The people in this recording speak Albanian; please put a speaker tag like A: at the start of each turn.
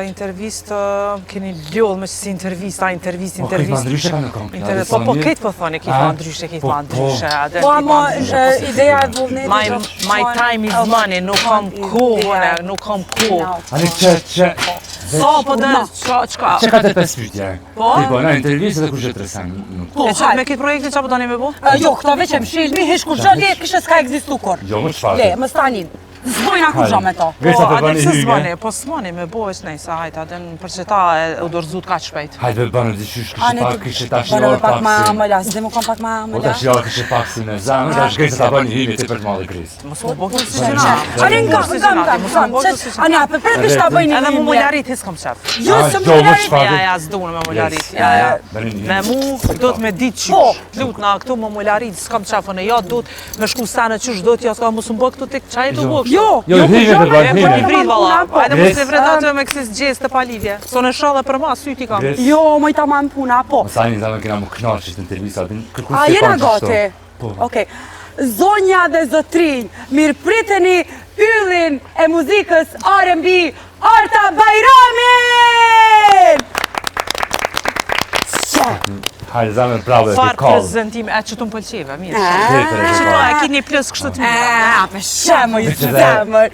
A: Intervistë, keni ljollë me që si intervistë.
B: Këtë ma ndryshe ka në kom.
A: Po këtë po thoni, këtë ma ndryshe.
C: Po, ama ideja e vullnetit...
A: My time is money, nuk kam kohë, nuk kam kohë.
B: Ani që...
A: Sa po dhe, qka?
B: Që ka të 5 pyetje?
A: Po?
B: Ti po, na intervistë dhe kur që të resen.
A: E që me këtë projekte qa po tani me bo?
C: Jo, këta veç e mshilmi, hish kur gjë kështë s'ka egzistu kur.
B: Jo, më qfarë?
C: Le, më stanin. Zbojna kur gjë me to.
B: Veç atë bani hyme.
A: Po s'mani me bo është nejse, hajtë, atë për që ta u dorëzut ka shpejt.
B: Hajtë banë dyshysh, kështë tash një
C: Banë
B: orë
C: pak ma
B: taksi.
C: më las, dhe më kom pak ma më
B: Po
C: las.
B: tash një orë kështë taksi në zanë, tash gëjtë ta bani hyme të për të madhe krisë.
A: Mos më bo këtë si gjëna.
C: Ani nga, ani apë për bishta bëjnë
A: Edhe
C: një
A: mu mullarit his kom qef.
C: Jo, së mullarit.
A: Ja, s'dunë me mullarit. Me mu, do të me ditë qysh. Lut na këtu me mullarit, s'kam qef, në ja do të me shku stane qysh do t'ja s'ka mos më bë këtu tek çaj të bë.
B: Jo, hyme të bani
A: Po ti
B: hyme.
A: vrit valla. Hajde mos e vret atë me kësaj gjesë të palivje. Sonë shalla për ma, syti kam.
C: Jo, moj tamam puna, po.
B: Më sajnë zame kena më knaqë që intervista, kërkur
C: A
B: se
C: jena
B: kanë qështu.
C: gati?
B: Po.
C: Okej. Zonja dhe zotrinj, mirë priteni yllin e muzikës R&B, Arta Bajramin!
B: Hajde zame bravo e
A: Farë
B: ke kallë.
A: prezentim, që të më pëlqeve, mirë.
B: Drejtër e ke
A: Që
B: kallë.
A: e kini plus kështë të mirë.
C: Për shemoj, zemër.